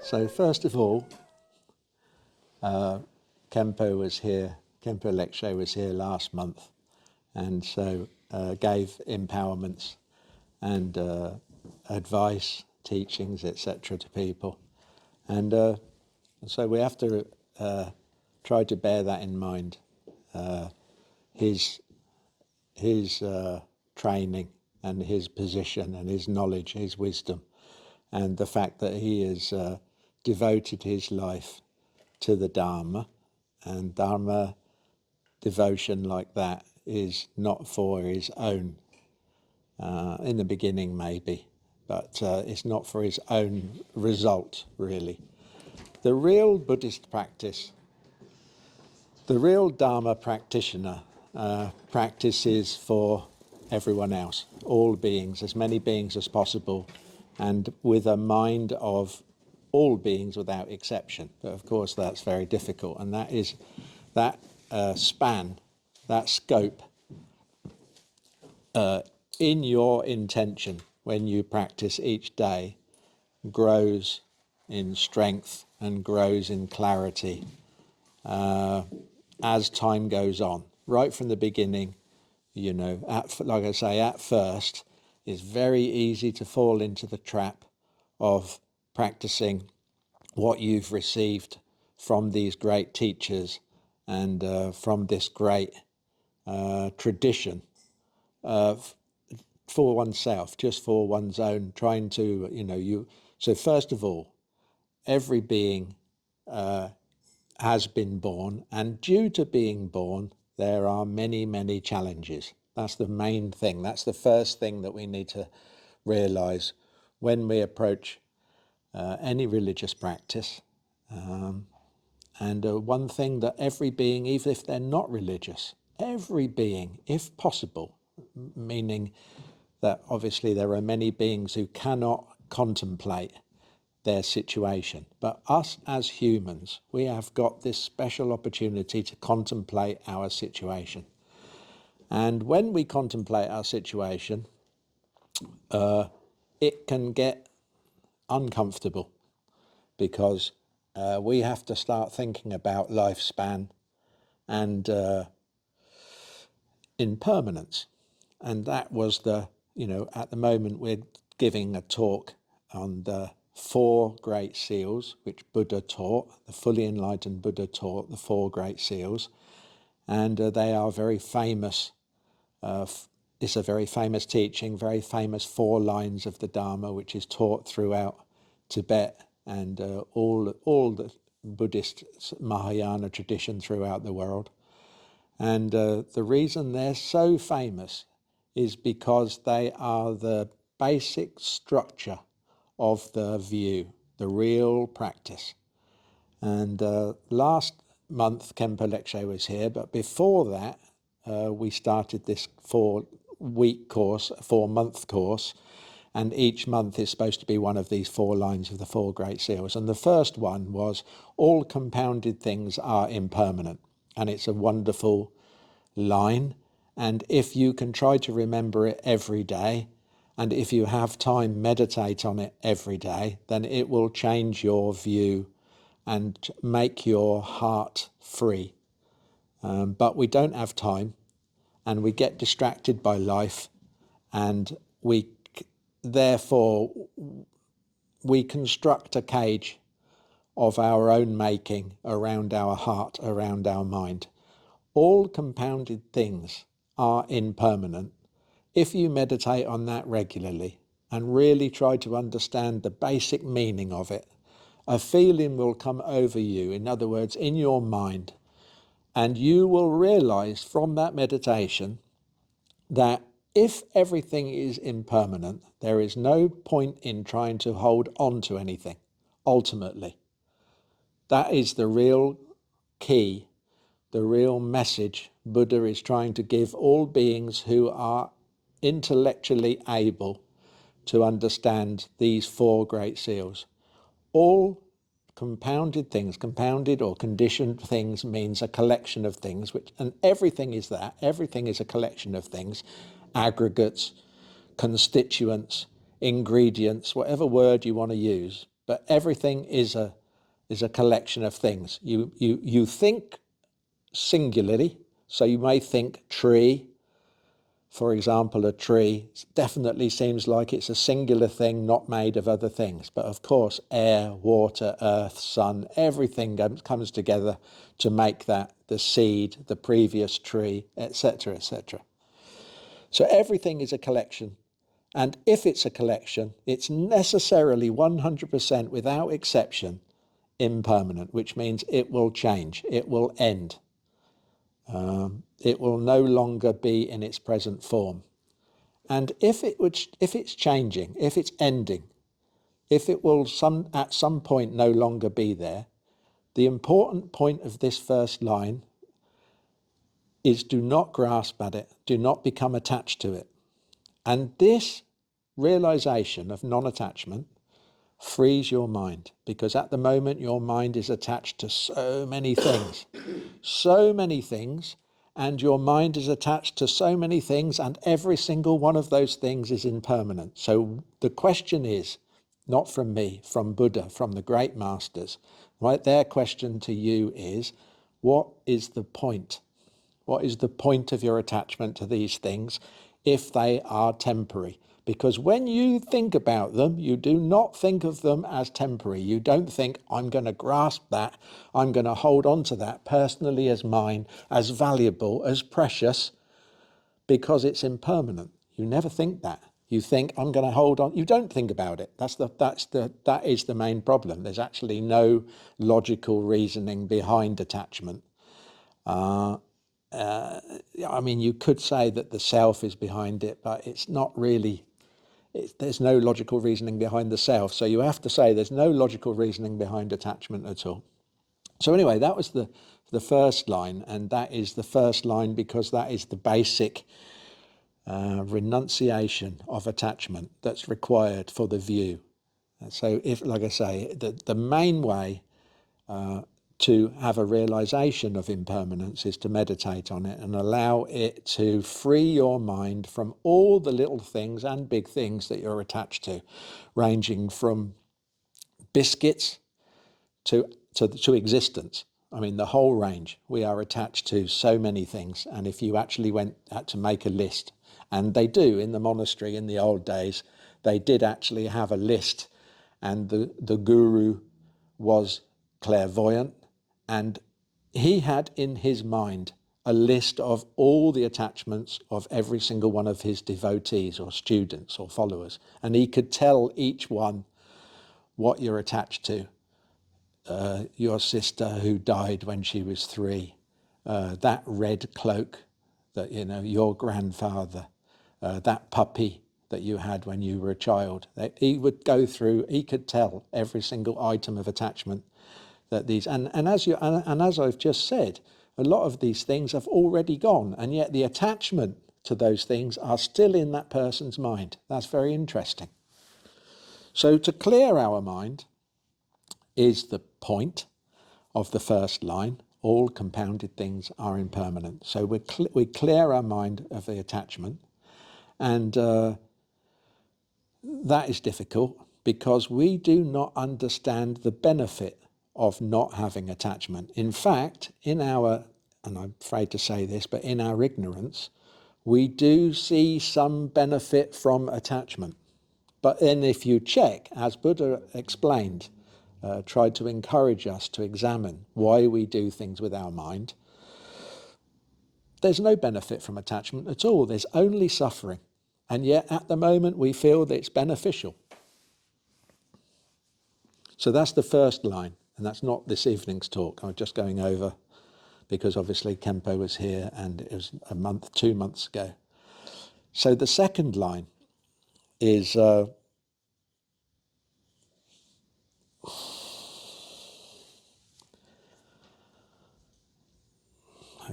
So first of all, Kempo was here, Kempo Lecture was here last month, and so gave empowerments and advice, teachings, etc. to people. And so we have to try to bear that in mind. His training and his position and his knowledge, his wisdom, and the fact that he has devoted his life to the Dharma, and Dharma devotion like that is not for his own, in the beginning maybe, but it's not for his own result, really. The real Buddhist practice, the real Dharma practitioner practices for everyone else, all beings, as many beings as possible, and with a mind of all beings without exception. But of course that's very difficult, and that is that span, that scope in your intention when you practice each day grows in strength and grows in clarity as time goes on. Right from the beginning, you know, like I say, at first, it's very easy to fall into the trap of practicing what you've received from these great teachers and from this great tradition for oneself, just for one's own, trying to, So first of all, every being has been born, and due to being born, there are many, many challenges. That's the main thing. That's the first thing that we need to realize when we approach any religious practice. And one thing that every being, even if they're not religious, every being, if possible, meaning that obviously there are many beings who cannot contemplate their situation, but us as humans, we have got this special opportunity to contemplate our situation. And when we contemplate our situation, it can get uncomfortable, because we have to start thinking about lifespan and impermanence. And that was at the moment we're giving a talk on the four great seals, which Buddha taught, the fully enlightened Buddha taught, the four great seals. And they are very famous. It's a very famous teaching, very famous 4 lines of the Dharma, which is taught throughout Tibet and all the Buddhist Mahayana tradition throughout the world. And the reason they're so famous is because they are the basic structure of the view, the real practice. And last month Kempo Lecture was here, but before that we started this 4-week course, a 4-month course, and each month is supposed to be one of these 4 lines of the 4 great seals. And the first one was, all compounded things are impermanent. And it's a wonderful line, and if you can try to remember it every day, and if you have time, meditate on it every day, then it will change your view and make your heart free. But we don't have time, and we get distracted by life, and therefore we construct a cage of our own making around our heart, around our mind. All compounded things are impermanent. If you meditate on that regularly and really try to understand the basic meaning of it, a feeling will come over you, in other words, in your mind, and you will realize from that meditation that if everything is impermanent, there is no point in trying to hold on to anything, ultimately. That is the real key, the real message Buddha is trying to give all beings who are intellectually able to understand these 4 great seals. All compounded things, compounded or conditioned things means a collection of things, and everything is that. Everything is a collection of things, aggregates, constituents, ingredients, whatever word you want to use. but everything is a collection of things. You think singularly, so you may think tree. For example, a tree definitely seems like it's a singular thing, not made of other things. But of course, air, water, earth, sun, everything comes together to make that the seed, the previous tree, etc., etc. So everything is a collection. And if it's a collection, it's necessarily 100% without exception impermanent, which means it will change, it will end. It will no longer be in its present form. And if it's changing, if it's ending, if it will at some point no longer be there, the important point of this first line is do not grasp at it, do not become attached to it. And this realization of non-attachment frees your mind, because at the moment your mind is attached to so many things, and your mind is attached to so many things, and every single one of those things is impermanent. So the question is, not from me, from Buddha, from the great masters, right? Their question to you is, what is the point? What is the point of your attachment to these things if they are temporary? Because when you think about them, you do not think of them as temporary. You don't think, I'm going to grasp that, I'm going to hold on to that personally as mine, as valuable, as precious, because it's impermanent. You never think that. You think, I'm going to hold on. You don't think about it. That is the main problem. There's actually no logical reasoning behind attachment. I mean, you could say that the self is behind it, but it's not really. There's no logical reasoning behind the self. So you have to say there's no logical reasoning behind attachment at all. So anyway, that was the first line, and that is the first line because that is the basic renunciation of attachment that's required for the view. And so if, like I say, the main way to have a realization of impermanence is to meditate on it and allow it to free your mind from all the little things and big things that you're attached to, ranging from biscuits to existence. I mean, the whole range. We are attached to so many things. And if you actually had to make a list, and they do in the monastery in the old days, they did actually have a list, and the guru was clairvoyant, and he had in his mind a list of all the attachments of every single one of his devotees or students or followers. And he could tell each one what you're attached to. Your sister who died when she was 3, that red cloak that, your grandfather, that puppy that you had when you were a child. He would go through, he could tell every single item of attachment that these, and as I've just said, a lot of these things have already gone, and yet the attachment to those things are still in that person's mind. That's very interesting. So to clear our mind is the point of the first line. All compounded things are impermanent. So we clear our mind of the attachment, and that is difficult because we do not understand the benefit of not having attachment. In fact, and I'm afraid to say this, but in our ignorance, we do see some benefit from attachment. But then if you check, as Buddha explained, tried to encourage us to examine why we do things with our mind, there's no benefit from attachment at all. There's only suffering. And yet at the moment we feel that it's beneficial. So that's the first line, and that's not this evening's talk. I'm just going over because obviously Kempo was here and it was 2 months ago. So the second line is I've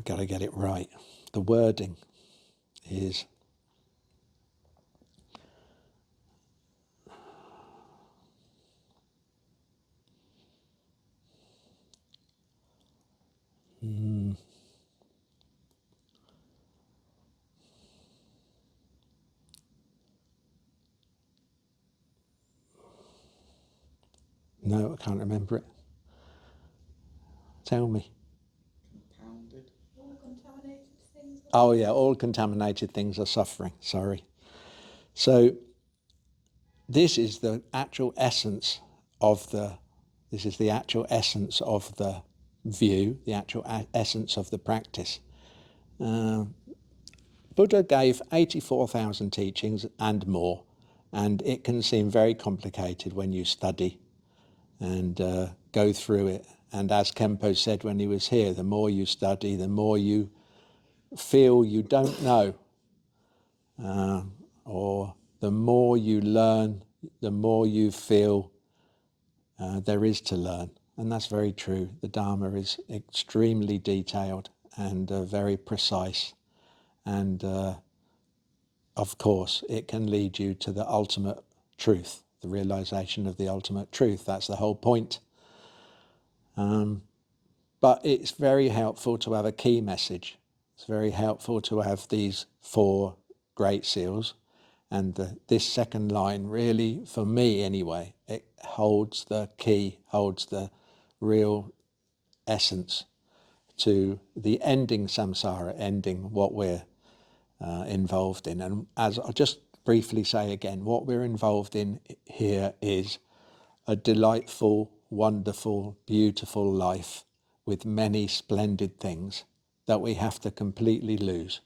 got to get it right. The wording is No, I can't remember it. Tell me. Compounded. All contaminated things. Oh yeah, all contaminated things are suffering. Sorry. So this is the actual essence of the view, the actual essence of the practice. Buddha gave 84,000 teachings and more, and it can seem very complicated when you study and go through it. And as Kempo said when he was here, the more you study, the more you feel you don't know, or the more you learn, the more you feel there is to learn. And that's very true. The Dharma is extremely detailed and very precise. And of course, it can lead you to the ultimate truth, the realization of the ultimate truth. That's the whole point. But it's very helpful to have a key message. It's very helpful to have these 4 great seals. And this second line really, for me anyway, it holds the key, holds the real essence to the ending samsara, ending what we're involved in. And as I'll just briefly say again, what we're involved in here is a delightful, wonderful, beautiful life with many splendid things that we have to completely lose.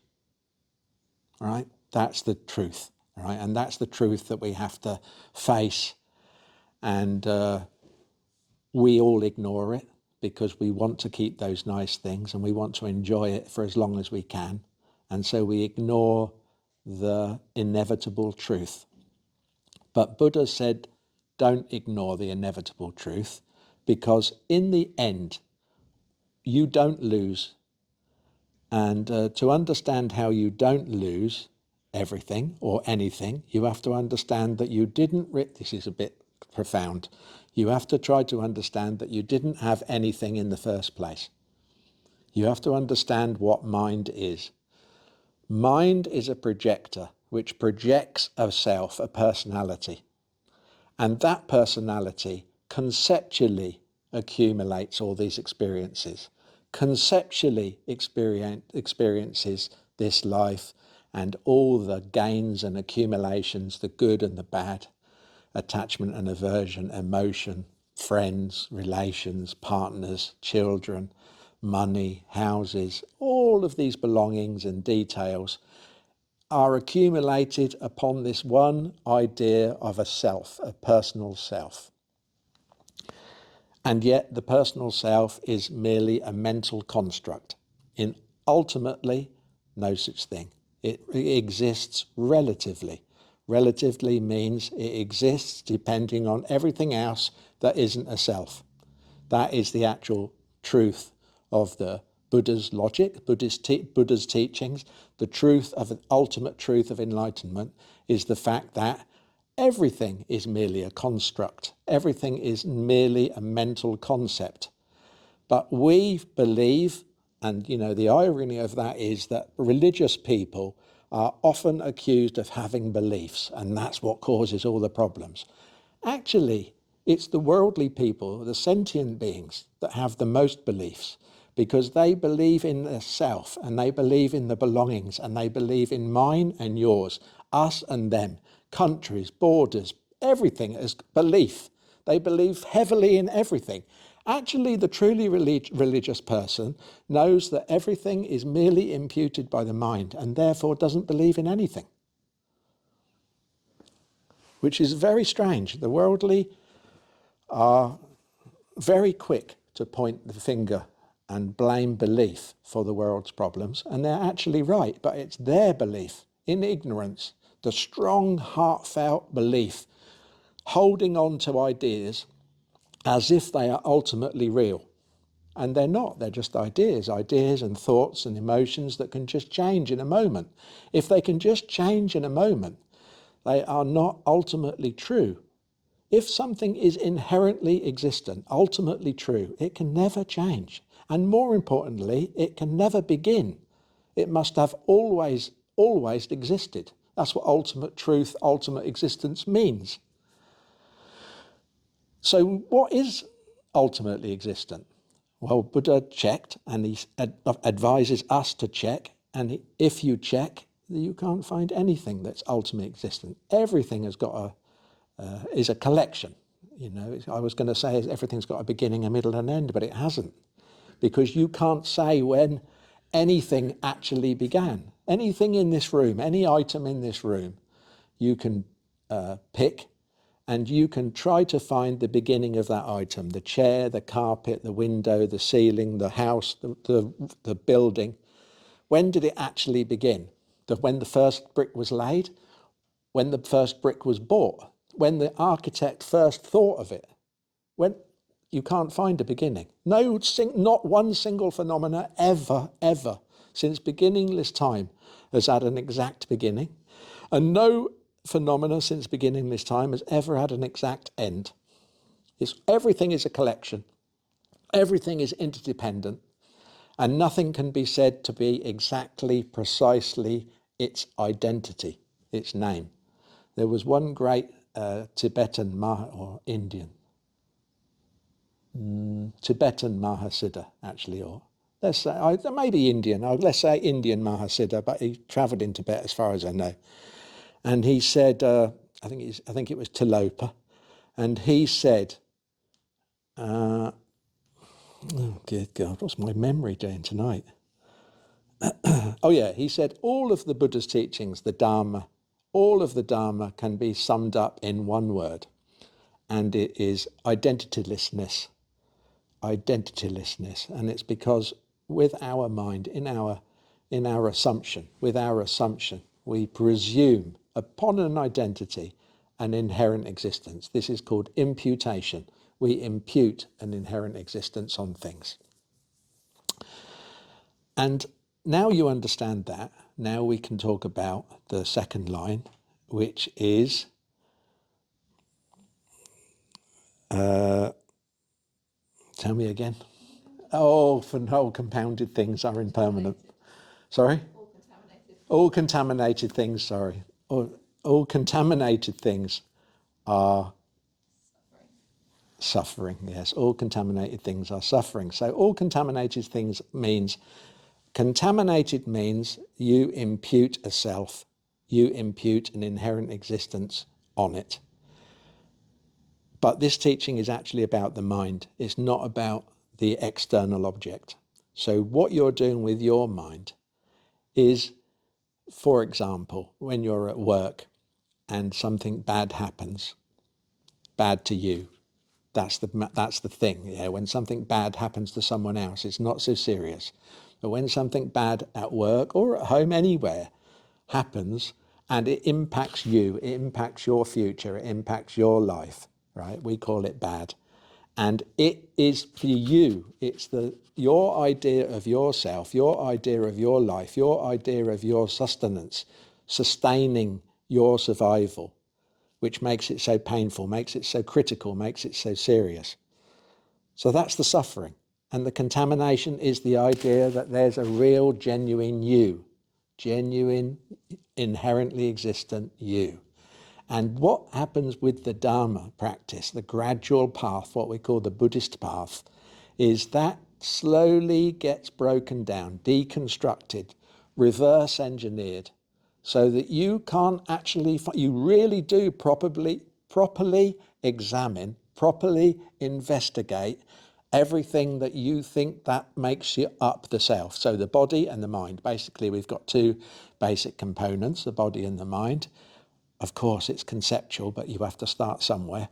All right? That's the truth. All right? And that's the truth that we have to face. And we all ignore it because we want to keep those nice things and we want to enjoy it for as long as we can. And so we ignore the inevitable truth. But Buddha said, don't ignore the inevitable truth, because in the end, you don't lose. And to understand how you don't lose everything or anything, you have to understand that you didn't, this is a bit profound, you have to try to understand that you didn't have anything in the first place. You have to understand what mind is. Mind is a projector which projects a self, a personality. And that personality conceptually accumulates all these experiences, conceptually experiences this life and all the gains and accumulations, the good and the bad, attachment and aversion, emotion, friends, relations, partners, children, money, houses, all of these belongings and details are accumulated upon this one idea of a self, a personal self. And yet the personal self is merely a mental construct. In ultimately, no such thing. It exists relatively. Relatively means it exists depending on everything else that isn't a self. That is the actual truth of the Buddha's logic, Buddha's teachings. The truth of the ultimate truth of enlightenment is the fact that everything is merely a construct. Everything is merely a mental concept. But we believe, and the irony of that is that religious people are often accused of having beliefs, and that's what causes all the problems. Actually, it's the worldly people, the sentient beings, that have the most beliefs, because they believe in the self, and they believe in the belongings, and they believe in mine and yours, us and them, countries, borders, everything is belief. They believe heavily in everything. Actually, the truly religious person knows that everything is merely imputed by the mind and therefore doesn't believe in anything, which is very strange. The worldly are very quick to point the finger and blame belief for the world's problems, and they're actually right, but it's their belief in ignorance, the strong, heartfelt belief, holding on to ideas as if they are ultimately real. And they're not, they're just ideas and thoughts and emotions that can just change in a moment. If they can just change in a moment, they are not ultimately true. If something is inherently existent, ultimately true, it can never change. And more importantly, it can never begin. It must have always existed. That's what ultimate truth, ultimate existence means. So what is ultimately existent? Well, Buddha checked, and he advises us to check, and if you check, you can't find anything that's ultimately existent. Everything has got is a collection. You know, I was going to say everything's got a beginning, a middle, and an end, but it hasn't, because you can't say when anything actually began. Anything in this room, any item in this room, you can pick, and you can try to find the beginning of that item: the chair, the carpet, the window, the ceiling, the house, the building. When did it actually begin? When the first brick was laid? When the first brick was bought? When the architect first thought of it? When you can't find a beginning. Not one single phenomena ever, since beginningless time has had an exact beginning, and no phenomena since beginningless time has ever had an exact end. Everything is a collection. Everything is interdependent, and nothing can be said to be exactly, precisely its identity, its name. There was one great Tibetan or Indian, Tibetan Mahasiddha, actually, or let's say, maybe Indian, let's say Indian Mahasiddha, but he travelled in Tibet as far as I know. And he said, I think it was Tilopa, and he said, oh dear God, what's my memory doing tonight? Oh yeah, he said all of the Buddha's teachings, the Dharma, all of the Dharma can be summed up in one word, and it is identitylessness. Identitylessness, and it's because with our mind, in our assumption, we presume upon an identity an inherent existence. This is called imputation. We impute an inherent existence on things. And now you understand that, now we can talk about the second line, which is tell me again. Oh, for no, compounded things are impermanent. Sorry? All contaminated things, sorry. All contaminated things are suffering, yes. All contaminated things are suffering. So all contaminated things means, contaminated means you impute a self, you impute an inherent existence on it. But this teaching is actually about the mind. It's not about the external object. So what you're doing with your mind is, for example, when you're at work and something bad happens, bad to you, that's the thing. Yeah, when something bad happens to someone else, it's not so serious. But when something bad at work or at home, anywhere, happens and it impacts you, it impacts your future, it impacts your life, right? We call it bad. And it is for you, it's your idea of yourself, your idea of your life, your idea of your sustenance, sustaining your survival, which makes it so painful, makes it so critical, makes it so serious. So that's the suffering. And the contamination is the idea that there's a real, genuine you, genuine, inherently existent you. And what happens with the Dharma practice, the gradual path, what we call the Buddhist path, is that slowly gets broken down, deconstructed, reverse engineered, so that you can't actually, you really do properly examine, properly investigate everything that you think that makes you up the self. So the body and the mind. Basically, we've got two basic components, the body and the mind. Of course, it's conceptual, but you have to start somewhere.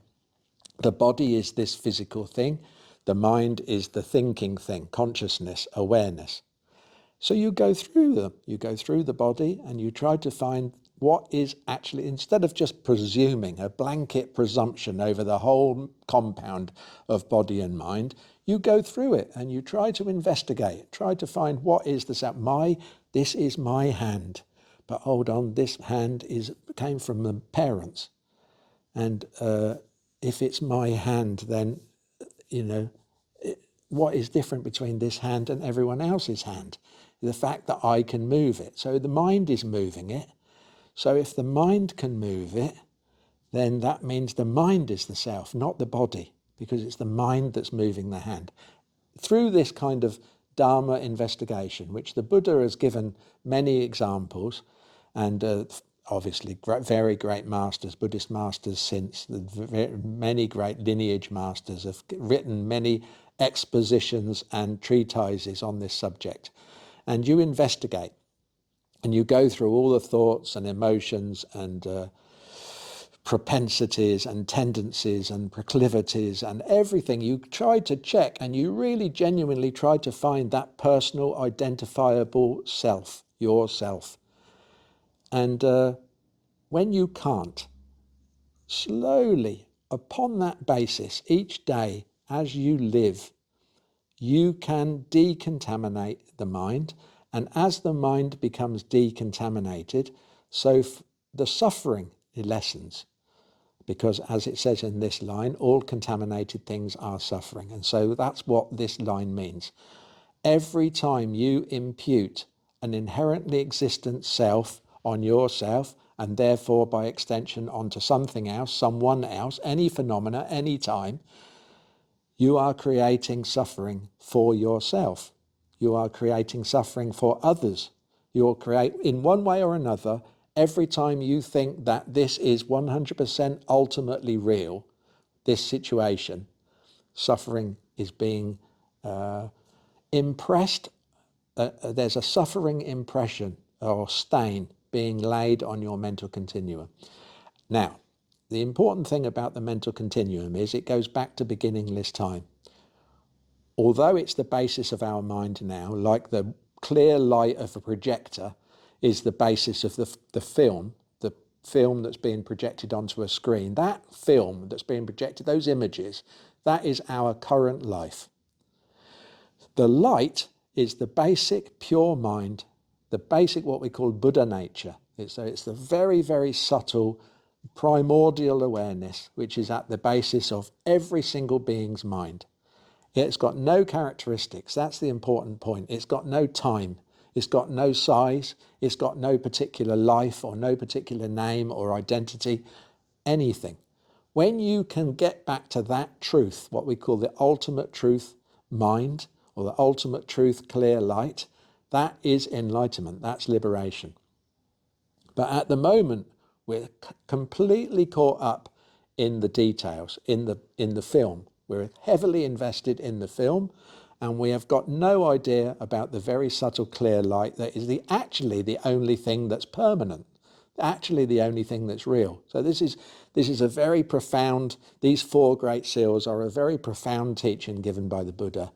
The body is this physical thing. The mind is the thinking thing, consciousness, awareness. So you go through them. You go through the body and you try to find what is actually, instead of just presuming a blanket presumption over the whole compound of body and mind, you go through it and you try to investigate, try to find what is this. This is my hand. But hold on, this hand came from the parents. And if it's my hand, then, what is different between this hand and everyone else's hand? The fact that I can move it. So the mind is moving it. So if the mind can move it, then that means the mind is the self, not the body. because it's the mind that's moving the hand. Through this kind of Dharma investigation, which the Buddha has given many examples, and obviously very great masters, Buddhist masters since, many great lineage masters have written many expositions and treatises on this subject. And you investigate, and you go through all the thoughts and emotions and propensities and tendencies and proclivities and everything. You try to check, and you really genuinely try to find that personal identifiable self, yourself. And when you can't, slowly, upon that basis, each day as you live, you can decontaminate the mind. And as the mind becomes decontaminated, so the suffering lessens. Because as it says in this line, all contaminated things are suffering. And so that's what this line means. Every time you impute an inherently existent self on yourself, and therefore by extension onto something else, someone else, any phenomena, any time, you are creating suffering for yourself. You are creating suffering for others. You'll create, in one way or another, every time you think that this is 100% ultimately real, this situation, suffering is being impressed. There's a suffering impression or stain being laid on your mental continuum. Now, the important thing about the mental continuum is it goes back to beginningless time. Although it's the basis of our mind now, like the clear light of a projector is the basis of the film that's being projected onto a screen, that film that's being projected, those images, that is our current life. The light is the basic pure mind, the basic what we call Buddha nature. It's the very, very subtle primordial awareness which is at the basis of every single being's mind. It's got no characteristics. That's the important point. It's got no time. It's got no size. It's got no particular life or no particular name or identity, anything. When you can get back to that truth, what we call the ultimate truth mind or the ultimate truth clear light, that is enlightenment. That's liberation. But at the moment, we're completely caught up in the details, in the film. We're heavily invested in the film, and we have got no idea about the very subtle clear light that is actually the only thing that's permanent, actually the only thing that's real. So this is a very profound, these four great seals are a very profound teaching given by the Buddha,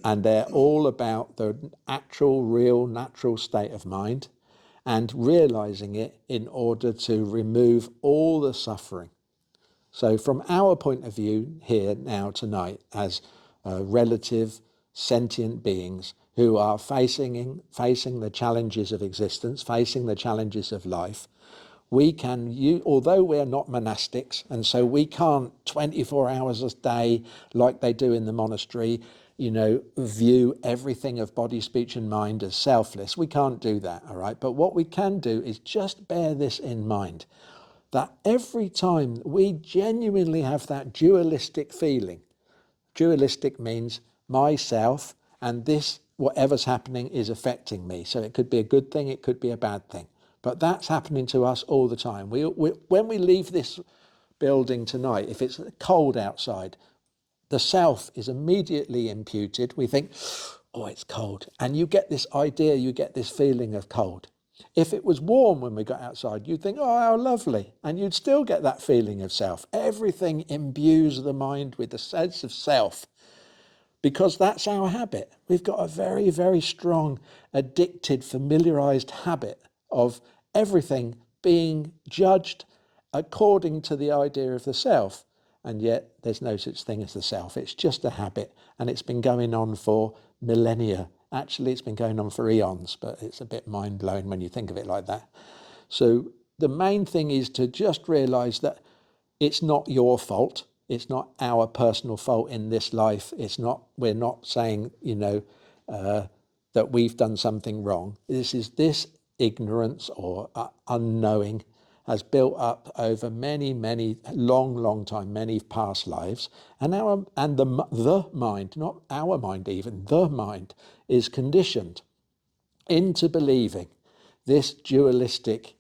and they're all about the actual, real, natural state of mind and realizing it in order to remove all the suffering. So from our point of view here now tonight as relative sentient beings who are facing the challenges of existence, facing the challenges of life, we can, although we're not monastics, and so we can't 24 hours a day like they do in the monastery, view everything of body, speech and mind as selfless. We can't do that, all right? But what we can do is just bear this in mind, that every time we genuinely have that dualistic feeling, dualistic means myself and this, whatever's happening is affecting me. So it could be a good thing, it could be a bad thing. But that's happening to us all the time. When we leave this building tonight, if it's cold outside, the self is immediately imputed. We think, oh, it's cold. And you get this idea, you get this feeling of cold. If it was warm when we got outside, you'd think, oh, how lovely. And you'd still get that feeling of self. Everything imbues the mind with the sense of self because that's our habit. We've got a very, very strong, addicted, familiarized habit of everything being judged according to the idea of the self. And yet there's no such thing as the self. It's just a habit, and it's been going on for millennia. Actually, it's been going on for eons, but it's a bit mind-blowing when you think of it like that. So the main thing is to just realize that it's not your fault. It's not our personal fault in this life. We're not saying, that we've done something wrong. This ignorance or unknowing has built up over many long time, many past lives, and the mind, not our mind even, the mind is conditioned into believing this dualistic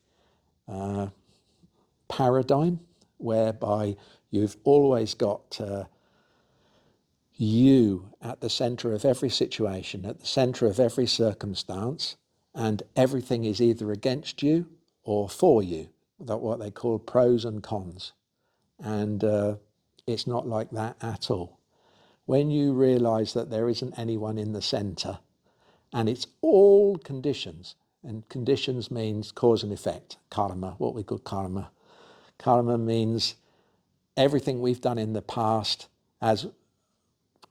paradigm whereby you've always got you at the centre of every situation, at the centre of every circumstance, and everything is either against you or for you, that what they call pros and cons. And it's not like that at all. When you realise that there isn't anyone in the centre, and it's all conditions, and conditions means cause and effect, karma, what we call karma. Karma means everything we've done in the past has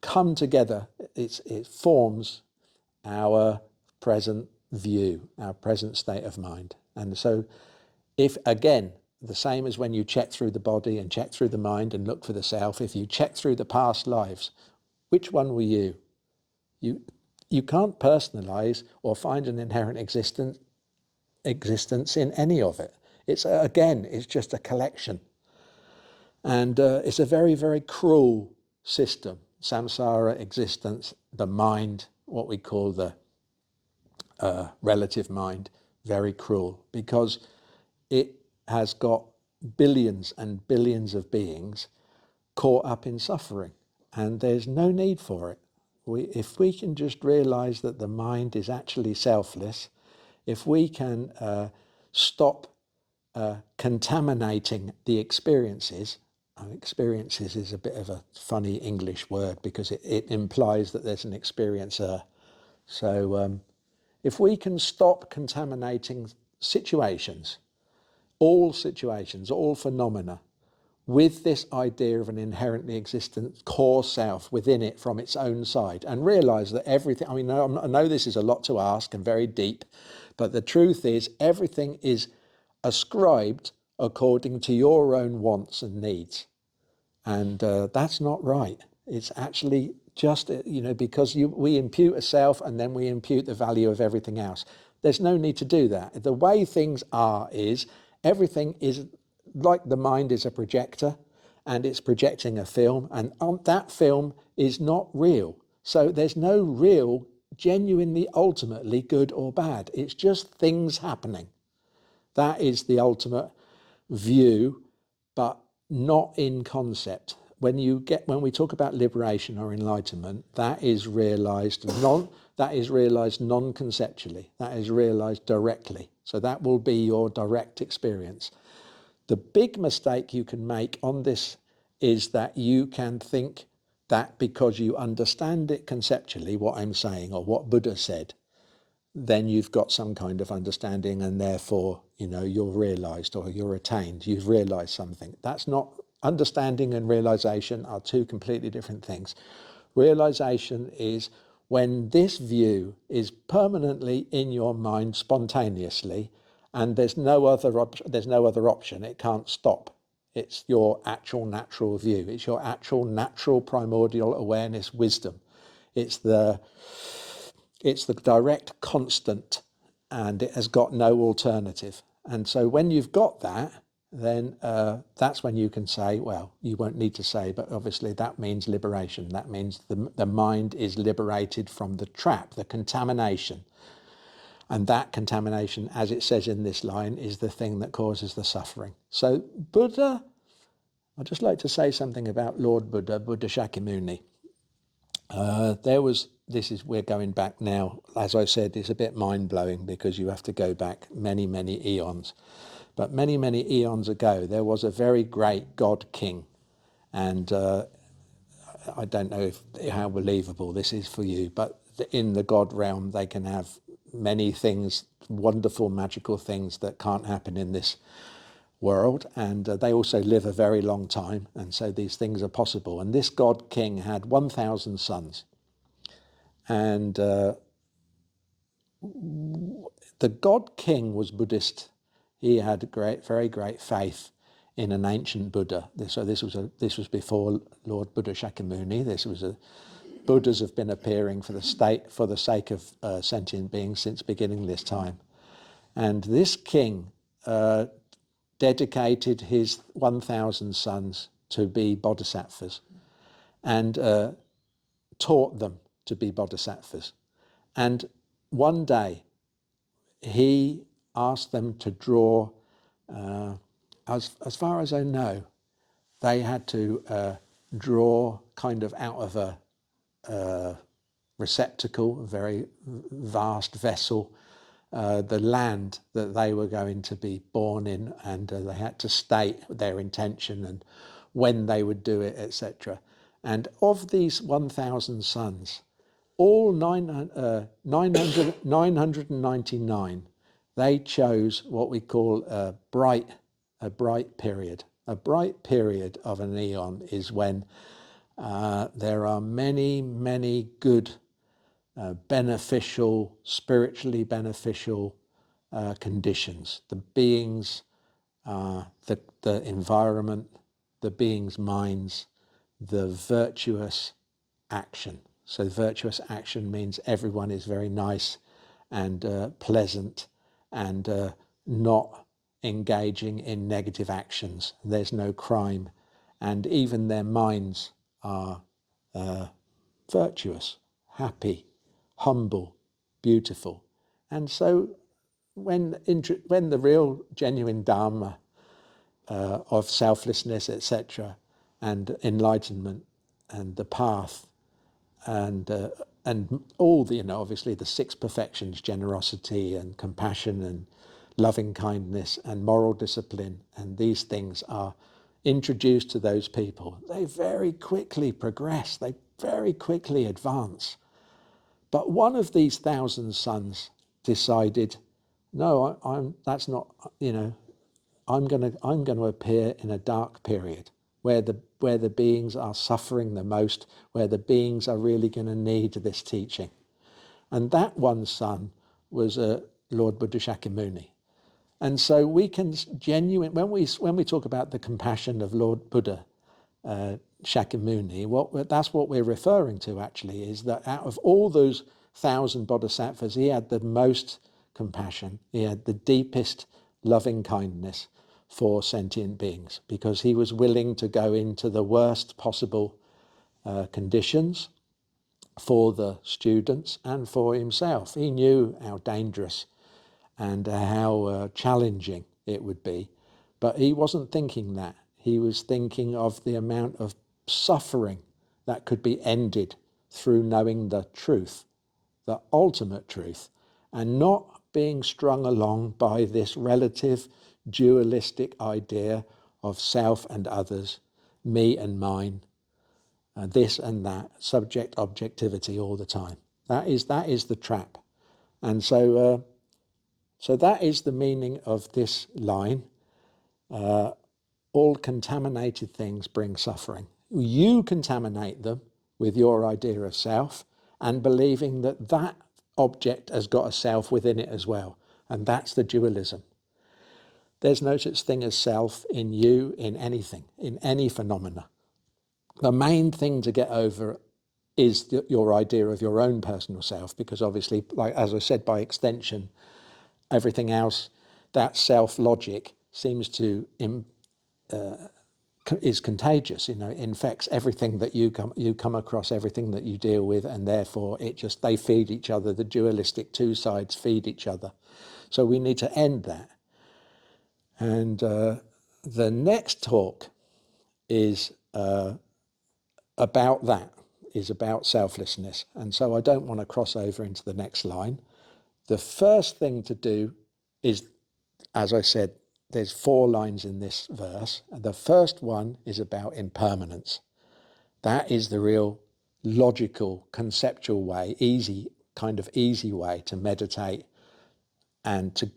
come together. It forms our present view, our present state of mind. And so if, again, the same as when you check through the body and check through the mind and look for the self, if you check through the past lives, which one were you? You can't personalize or find an inherent existence in any of it. It's just a collection. And it's a very cruel system. Samsara existence, the mind, what we call the relative mind, very cruel, because it has got billions and billions of beings caught up in suffering, and there's no need for it. If we can just realize that the mind is actually selfless, if we can stop contaminating the experiences. Experiences is a bit of a funny English word because it implies that there's an experiencer. So if we can stop contaminating situations, all phenomena, with this idea of an inherently existent core self within it from its own side, and realise that everything, I know this is a lot to ask and very deep, but the truth is everything is ascribed according to your own wants and needs. And that's not right. It's actually just, because we impute a self and then we impute the value of everything else. There's no need to do that. The way things are is everything is like the mind is a projector and it's projecting a film, and that film is not real. So there's no real, genuinely, ultimately good or bad. It's just things happening. That is the ultimate view, but not in concept. When we talk about liberation or enlightenment, that is realized non-conceptually. That is realized directly. So that will be your direct experience. The big mistake you can make on this is that you can think that because you understand it conceptually, what I'm saying or what Buddha said, then you've got some kind of understanding and therefore, you're realized or you're attained, you've realized something. That's not, understanding and realization are two completely different things. Realization is when this view is permanently in your mind spontaneously and there's no other option, it can't stop. It's your actual natural view. It's your actual natural primordial awareness wisdom. It's the direct constant, and it has got no alternative. And so when you've got that, then that's when you can say, well, you won't need to say, but obviously that means liberation. That means the mind is liberated from the trap, the contamination. And that contamination, as it says in this line, is the thing that causes the suffering. So Buddha, I'd just like to say something about Lord Buddha, Buddha Shakyamuni. We're going back now, as I said, it's a bit mind-blowing because you have to go back many eons. But many eons ago, there was a very great god king. And I don't know how believable this is for you, but in the god realm, they can have many things, wonderful, magical things that can't happen in this world, and they also live a very long time, and so these things are possible. And this god king had 1,000 sons, and the god king was Buddhist. He had very great faith in an ancient Buddha. So this was before Lord Buddha Shakyamuni. Buddhas have been appearing for the sake of sentient beings since beginning this time, and this king dedicated his 1,000 sons to be bodhisattvas and taught them to be bodhisattvas. And one day he asked them to draw, as far as I know, they had to draw kind of out of a receptacle, a very vast vessel, the land that they were going to be born in, and they had to state their intention and when they would do it, etc. And of these 1,000 sons, all 999, they chose what we call a bright period. A bright period of an eon is when there are many good, beneficial, spiritually beneficial conditions. The beings, the environment, the beings' minds, the virtuous action. So virtuous action means everyone is very nice and pleasant and not engaging in negative actions. There's no crime, and even their minds are virtuous, happy, humble, beautiful. And so when the real genuine Dharma of selflessness, etc., and enlightenment and the path and all the, obviously the six perfections, generosity and compassion and loving kindness and moral discipline, and these things are introduced to those people, they very quickly progress, they very quickly advance. But one of these 1,000 sons decided, no, that's not, I'm going to appear in a dark period where the beings are suffering the most, where the beings are really going to need this teaching. And that one son was Lord Buddha Shakyamuni. And so we can when we talk about the compassion of Lord Buddha Shakyamuni, that's what we're referring to actually, is that out of all those 1,000 bodhisattvas, he had the most compassion, he had the deepest loving kindness for sentient beings, because he was willing to go into the worst possible conditions for the students and for himself. He knew how dangerous and how challenging it would be, but he wasn't thinking that. He was thinking of the amount of suffering that could be ended through knowing the truth, the ultimate truth, and not being strung along by this relative dualistic idea of self and others, me and mine, this and that, subject objectivity all the time. That is the trap. And so that is the meaning of this line. All contaminated things bring suffering. You contaminate them with your idea of self and believing that that object has got a self within it as well. And that's the dualism. There's no such thing as self in you, in anything, in any phenomena. The main thing to get over is your idea of your own personal self, because obviously, like as I said, by extension, everything else, that self-logic seems to is contagious, it infects everything that you come across, everything that you deal with, and therefore they feed each other. The dualistic two sides feed each other. So we need to end that. And the next talk is about that, is about selflessness. And so I don't want to cross over into the next line. The first thing to do is, as I said, there's 4 lines in this verse. The first one is about impermanence. That is the real logical, conceptual way, easy way to meditate, and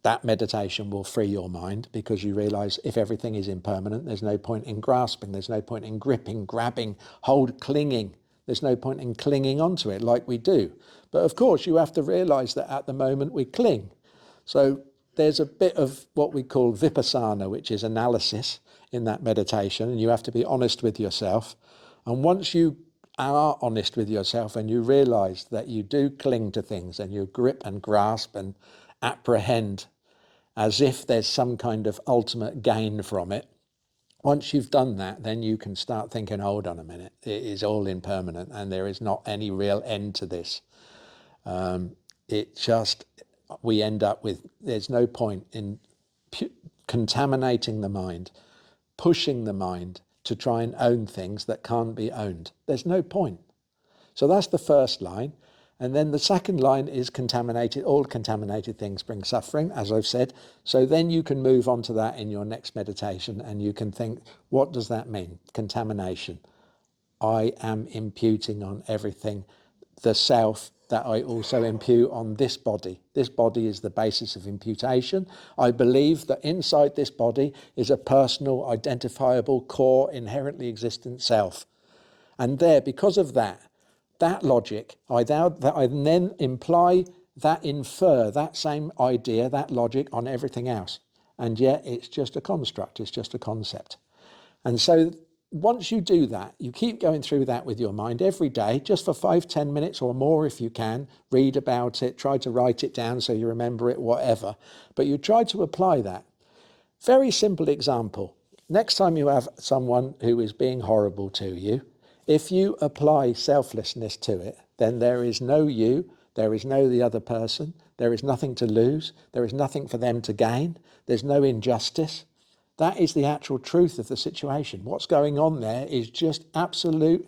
that meditation will free your mind, because you realize if everything is impermanent, there's no point in grasping, there's no point in gripping, grabbing, clinging. There's no point in clinging onto it like we do. But of course, you have to realize that at the moment we cling. So there's a bit of what we call vipassana, which is analysis in that meditation, and you have to be honest with yourself. And once you are honest with yourself and you realize that you do cling to things and you grip and grasp and apprehend as if there's some kind of ultimate gain from it. Once you've done that, then you can start thinking, hold on a minute, it is all impermanent and there is not any real end to this. We end up with, there's no point in contaminating the mind, pushing the mind to try and own things that can't be owned. There's no point. So that's the first line. And then the second line is contaminated. All contaminated things bring suffering, as I've said. So then you can move on to that in your next meditation and you can think, what does that mean? Contamination. I am imputing on everything the self that I also impute on this body. This body is the basis of imputation. I believe that inside this body is a personal, identifiable, core, inherently existent self. And there, because of that logic, I then imply, that infer that same idea, that logic on everything else. And yet it's just a construct, it's just a concept. And so once you do that, you keep going through that with your mind every day, just for 5-10 minutes or more if you can, read about it, try to write it down so you remember it, whatever. But you try to apply that. Very simple example. Next time you have someone who is being horrible to you, if you apply selflessness to it, then there is no you, there is no the other person, there is nothing to lose, there is nothing for them to gain, there's no injustice. That is the actual truth of the situation. What's going on there is just absolute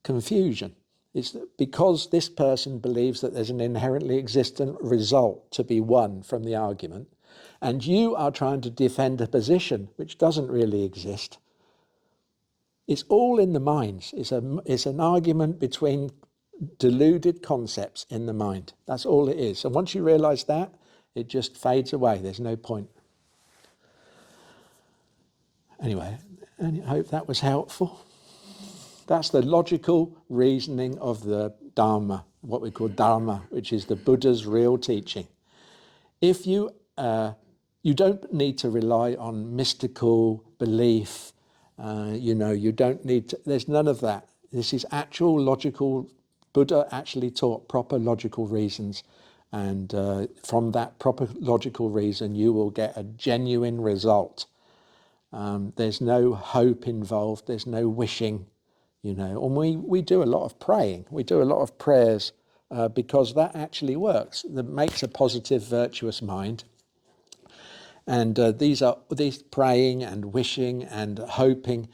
confusion. It's because this person believes that there's an inherently existent result to be won from the argument, and you are trying to defend a position which doesn't really exist. It's all in the minds. It's an argument between deluded concepts in the mind. That's all it is. And once you realise that, it just fades away. There's no point. Anyway, I hope that was helpful. That's the logical reasoning of the Dharma, what we call Dharma, which is the Buddha's real teaching. If you don't need to rely on mystical belief, you don't need to, there's none of that. This is actual logical, Buddha actually taught proper logical reasons, and from that proper logical reason you will get a genuine result. There's no hope involved, there's no wishing, and we do a lot of praying, we do a lot of prayers because that actually works. That makes a positive, virtuous mind. And these praying and wishing and hoping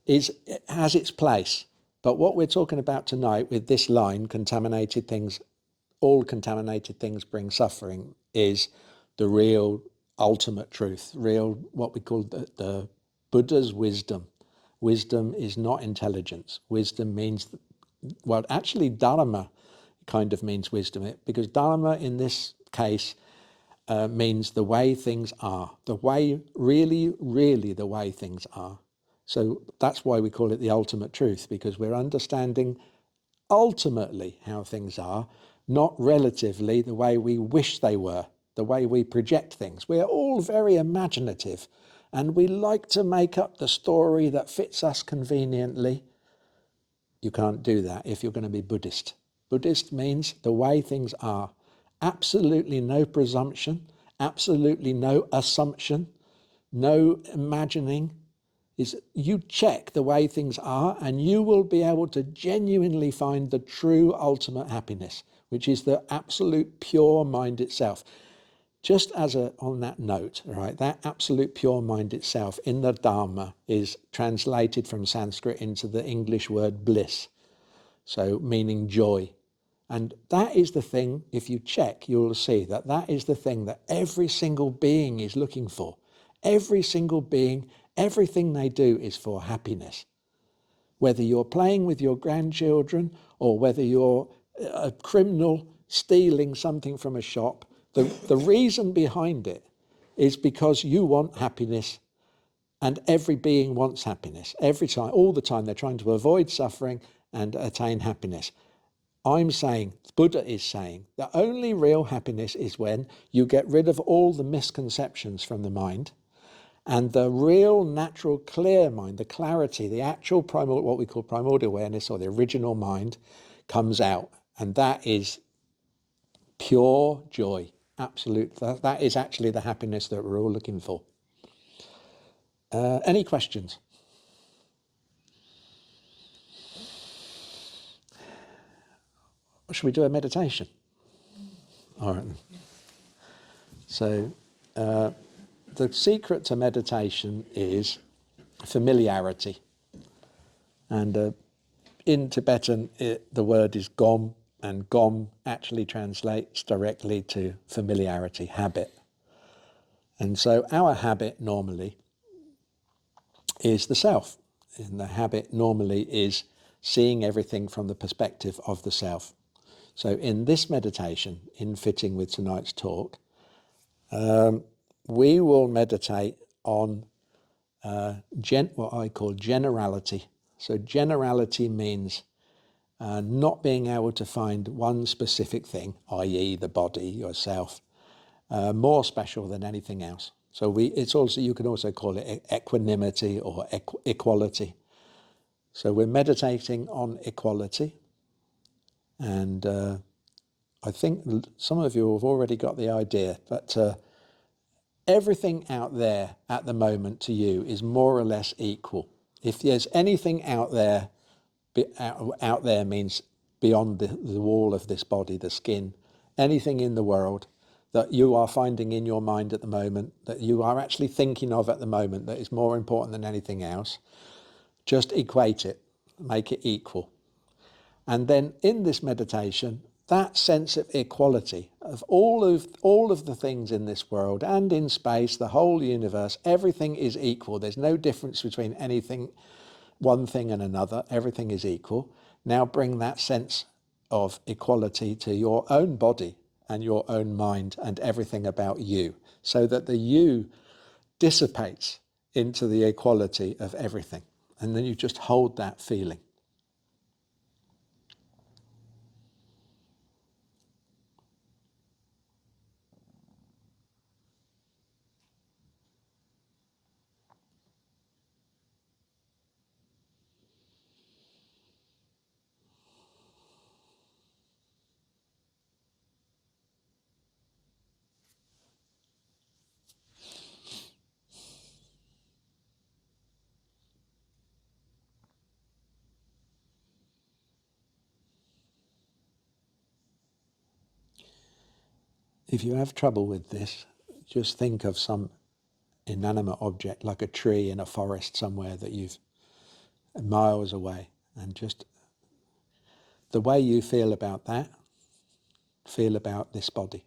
has its place. But what we're talking about tonight with this line, all contaminated things bring suffering, is the real ultimate truth, real what we call the Buddha's wisdom. Wisdom is not intelligence. Wisdom means, well, actually Dharma kind of means wisdom, because Dharma in this case means the way things are, the way, really, really the way things are. So that's why we call it the ultimate truth, because we're understanding ultimately how things are, not relatively the way we wish they were, the way we project things. We're all very imaginative and we like to make up the story that fits us conveniently. You can't do that if you're going to be Buddhist. Buddhist means the way things are. Absolutely no presumption, absolutely no assumption, no imagining. You check the way things are and you will be able to genuinely find the true ultimate happiness, which is the absolute pure mind itself. Just on that note, right, that absolute pure mind itself in the Dharma is translated from Sanskrit into the English word bliss, so meaning joy. And that is the thing, if you check, you'll see that is the thing that every single being is looking for. Every single being, everything they do is for happiness. Whether you're playing with your grandchildren or whether you're a criminal stealing something from a shop, the reason behind it is because you want happiness, and every being wants happiness. Every time, all the time, they're trying to avoid suffering and attain happiness. I'm saying, Buddha is saying, the only real happiness is when you get rid of all the misconceptions from the mind, and the real, natural, clear mind, the clarity, the actual what we call primordial awareness, or the original mind, comes out. And that is pure joy. absolute, that is actually the happiness that we're all looking for. Any questions? Or should we do a meditation? All right. So the secret to meditation is familiarity. And in Tibetan, the word is gom, and gom actually translates directly to familiarity, habit. And so our habit normally is the self. And the habit normally is seeing everything from the perspective of the self. So in this meditation, in fitting with tonight's talk, we will meditate on what I call generality. So generality means not being able to find one specific thing, i.e. the body, yourself, more special than anything else. So it's also, you can also call it equanimity or equality. So we're meditating on equality, and I think some of you have already got the idea, but everything out there at the moment to you is more or less equal. If there's anything out there, out there means beyond the wall of this body, the skin, anything in the world that you are finding in your mind at the moment, that you are actually thinking of at the moment, that is more important than anything else, just equate it, make it equal. And then in this meditation, that sense of equality of all of the things in this world and in space, the whole universe, everything is equal. There's no difference between anything, one thing and another. Everything is equal. Now bring that sense of equality to your own body and your own mind and everything about you, so that the you dissipates into the equality of everything. And then you just hold that feeling. If you have trouble with this, just think of some inanimate object like a tree in a forest somewhere that you've miles away, and just the way you feel about that, feel about this body.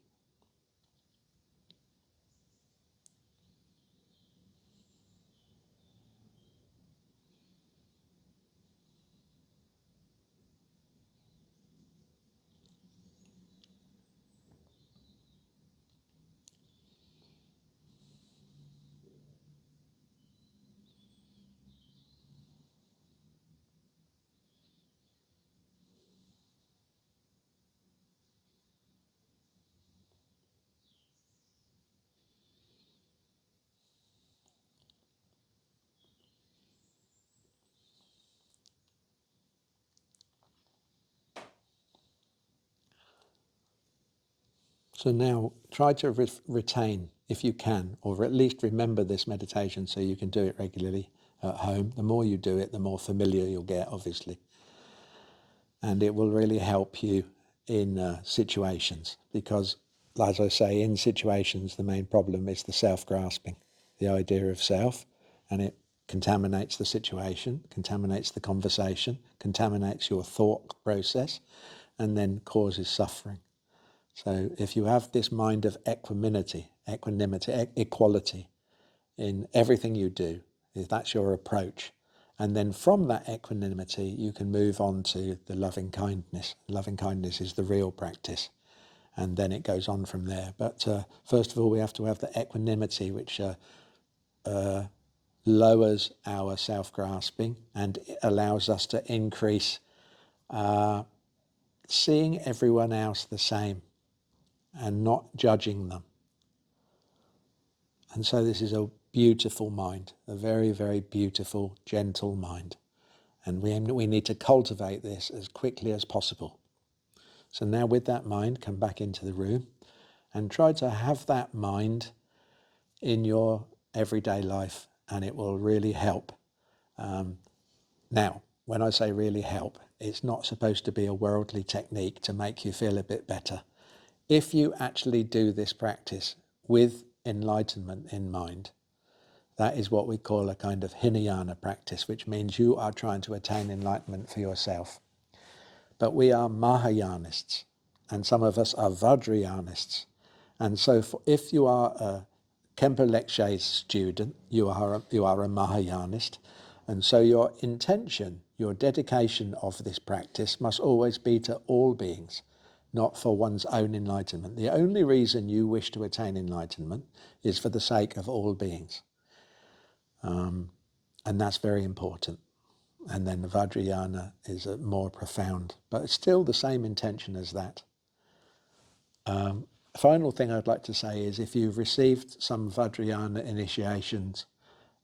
So now try to retain, if you can, or at least remember this meditation so you can do it regularly at home. The more you do it, the more familiar you'll get, obviously. And it will really help you in situations, because, as I say, in situations, the main problem is the self-grasping, the idea of self, and it contaminates the situation, contaminates the conversation, contaminates your thought process, and then causes suffering. So if you have this mind of equanimity, equality in everything you do, if that's your approach, and then from that equanimity you can move on to the loving kindness. Loving kindness is the real practice, and then it goes on from there. But first of all, we have to have the equanimity, which lowers our self-grasping and allows us to increase seeing everyone else the same and not judging them. And so this is a beautiful mind, a very, very beautiful, gentle mind. And we need to cultivate this as quickly as possible. So now with that mind, come back into the room and try to have that mind in your everyday life, and it will really help. Now, when I say really help, it's not supposed to be a worldly technique to make you feel a bit better. If you actually do this practice with enlightenment in mind, that is what we call a kind of Hinayana practice, which means you are trying to attain enlightenment for yourself. But we are Mahayanists, and some of us are Vajrayanists. And so if you are a Khenpo Lekshe student, you are a Mahayanist, and so your intention, your dedication of this practice must always be to all beings, not for one's own enlightenment. The only reason you wish to attain enlightenment is for the sake of all beings. And that's very important. And then the Vajrayana is a more profound, but it's still the same intention as that. Final thing I'd like to say is if you've received some Vajrayana initiations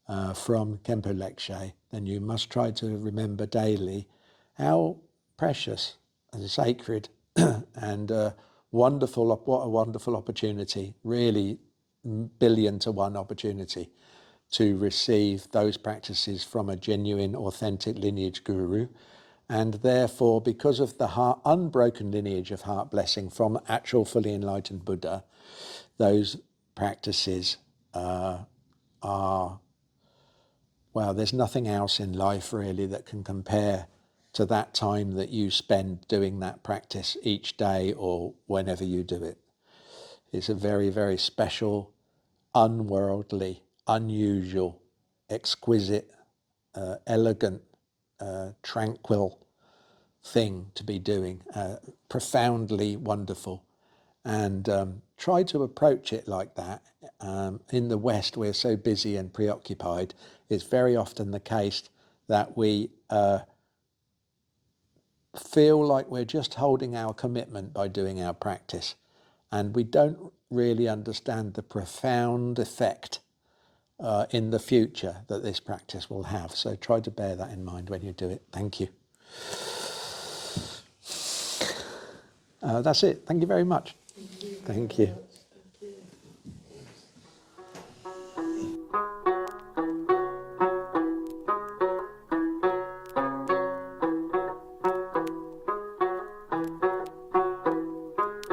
from Khenpo Lekshe, then you must try to remember daily how precious and sacred and wonderful, what a wonderful opportunity, really 1,000,000,000 to 1 opportunity to receive those practices from a genuine, authentic lineage guru. And therefore, because of the unbroken lineage of heart blessing from actual fully enlightened Buddha, those practices are, well, there's nothing else in life really that can compare to that time that you spend doing that practice each day or whenever you do it. It's a very, very special, unworldly, unusual, exquisite, elegant, tranquil thing to be doing, profoundly wonderful. And try to approach it like that. In the West, we're so busy and preoccupied. It's very often the case that we feel like we're just holding our commitment by doing our practice. And we don't really understand the profound effect in the future that this practice will have. So try to bear that in mind when you do it. Thank you. That's it. Thank you very much. Thank you.